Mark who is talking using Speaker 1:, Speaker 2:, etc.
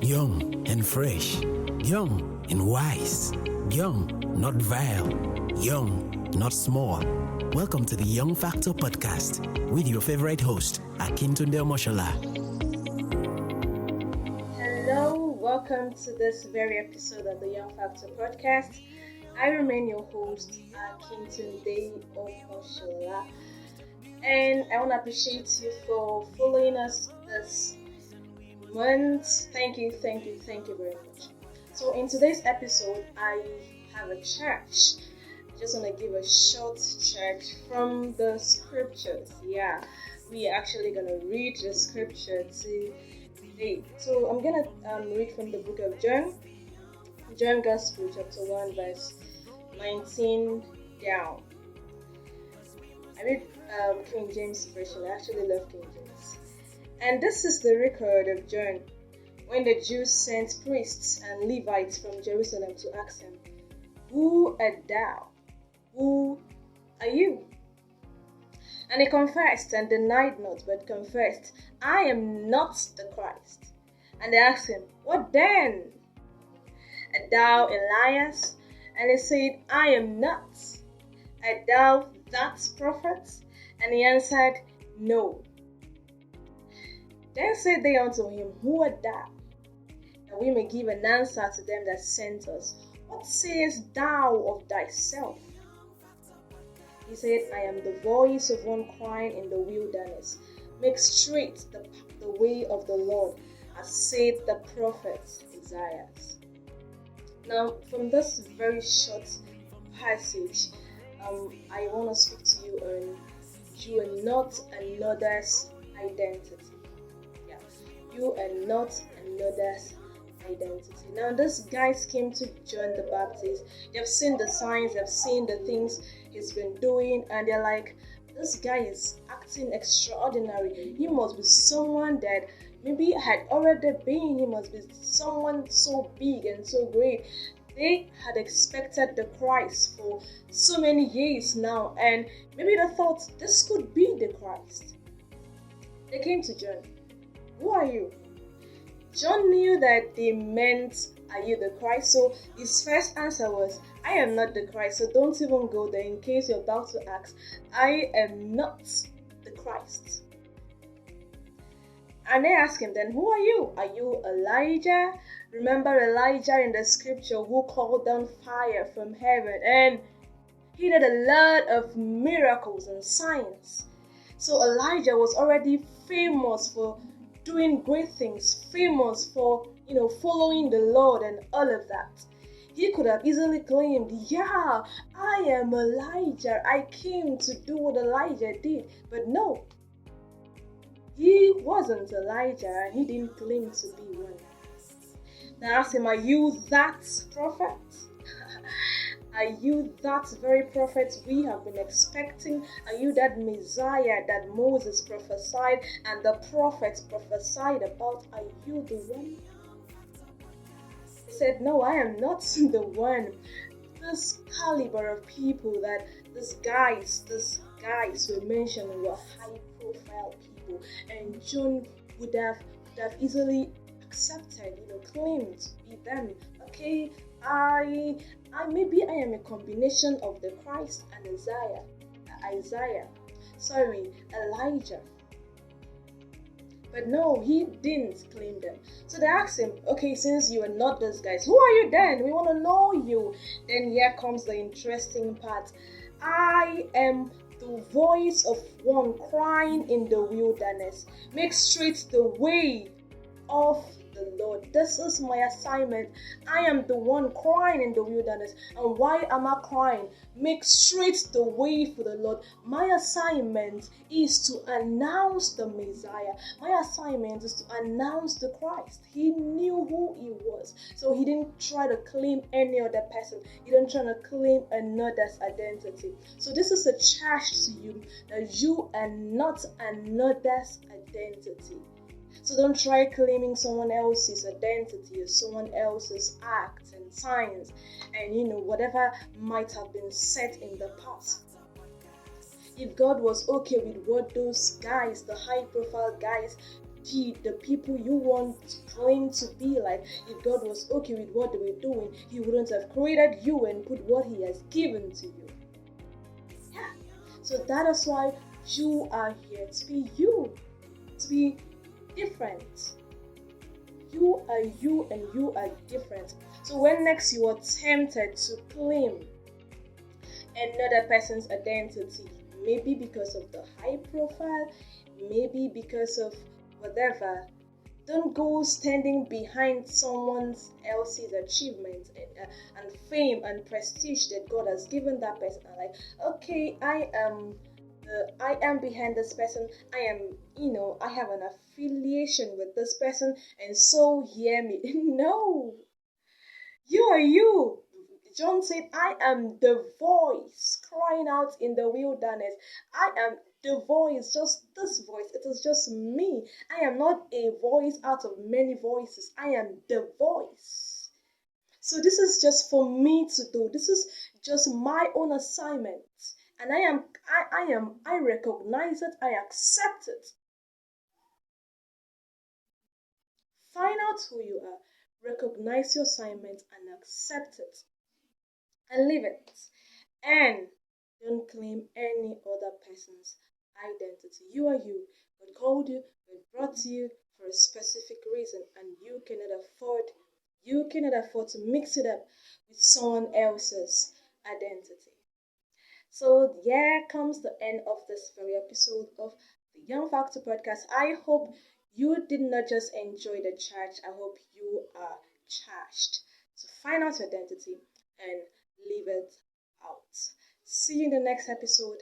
Speaker 1: Young and fresh. Young and wise. Young, not vile. Young, not small. Welcome to the Young Factor podcast with your favorite host, Akintunde Moshola.
Speaker 2: Hello, welcome to this very episode of the Young Factor podcast. I remain your host, Akintunde Moshola, and I want to appreciate you for following us this month. Thank you very much. So in today's episode, I have a church. I just want to give a short church from the scriptures. Yeah, we are actually going to read the scripture today. So I'm going to read from the book of John Gospel, chapter 1, verse 19 down. I read King James version. I actually love King James. And this is the record of John, when the Jews sent priests and Levites from Jerusalem to ask him, "Who art thou? Who are you?" And he confessed and denied not, but confessed, "I am not the Christ." And they asked him, "What then? Art thou Elias?" And he said, "I am not." "Art thou that prophet?" And he answered, "No." Then said they unto him, "Who art thou? That we may give an answer to them that sent us. What sayest thou of thyself?" He said, "I am the voice of one crying in the wilderness. Make straight the way of the Lord, as said the prophet Isaiah." Now, from this very short passage, I want to speak to you on you are not another's identity. Yeah, you are not another's identity. Now, these guys came to John the Baptist. They've seen the signs, they've seen the things he's been doing, and they're like, "This guy is acting extraordinary. He must be someone that maybe had already been. He must be someone so big and so great." They had expected the Christ for so many years now, and maybe they thought this could be the Christ. They came to John. "Who are you?" John knew that they meant, "Are you the Christ?" So his first answer was, "I am not the Christ." So don't even go there in case you're about to ask. "I am not the Christ." And they asked him then, "Who are you? Are you Elijah?" Remember Elijah in the scripture who called down fire from heaven, and he did a lot of miracles and signs. So Elijah was already famous for doing great things, famous for, following the Lord and all of that. He could have easily claimed, "Yeah, I am Elijah. I came to do what Elijah did." But no, he wasn't Elijah, and he didn't claim to be one. They asked him, "Are you that prophet? Are you that very prophet we have been expecting? Are you that Messiah that Moses prophesied and the prophets prophesied about? Are you the one?" He said, "No, I am not the one." This caliber of people that these guys were mentioned were high-profile people, and John would have easily accepted, claimed to be them. Okay, I maybe I am a combination of the Christ and Elijah. But no, he didn't claim them. So they asked him, "Okay, since you are not those guys, who are you then? We want to know you." Then here comes the interesting part. "I am the voice of one crying in the wilderness. Make straight the way of the Lord." This is my assignment. I am the one crying in the wilderness. And why am I crying? Make straight the way for the Lord. My assignment is to announce the Messiah. My assignment is to announce the Christ. He knew who he was. So he didn't try to claim any other person. He didn't try to claim another's identity. So this is a charge to you that you are not another's identity. So don't try claiming someone else's identity or someone else's acts and signs and whatever might have been said in the past. If God was okay with what those guys, the high profile guys, the people you want to claim to be like. If God was okay with what they were doing, He wouldn't have created you and put what He has given to you. Yeah. So that is why you are here to be you, to be different. You are you and you are different. So when next you are tempted to claim another person's identity, maybe because of the high profile, maybe because of whatever, don't go standing behind someone else's achievement and fame and prestige that God has given that person. Like, okay, I am behind this person. I am, I have an affiliation with this person, and so hear me. No, you are you. John said, I am the voice crying out in the wilderness. I am the voice, just this voice. It is just me. I am not a voice out of many voices. I am the voice. So this is just for me to do. This is just my own assignment. And I recognize it. I accept it. Find out who you are. Recognize your assignment and accept it. And leave it. And don't claim any other person's identity. You are you. God called you, God brought you for a specific reason, and you cannot afford to mix it up with someone else's identity. So there comes the end of this very episode of the Young Factor podcast. I hope you did not just enjoy the charge. I hope you are charged to find out your identity and leave it out. See you in the next episode.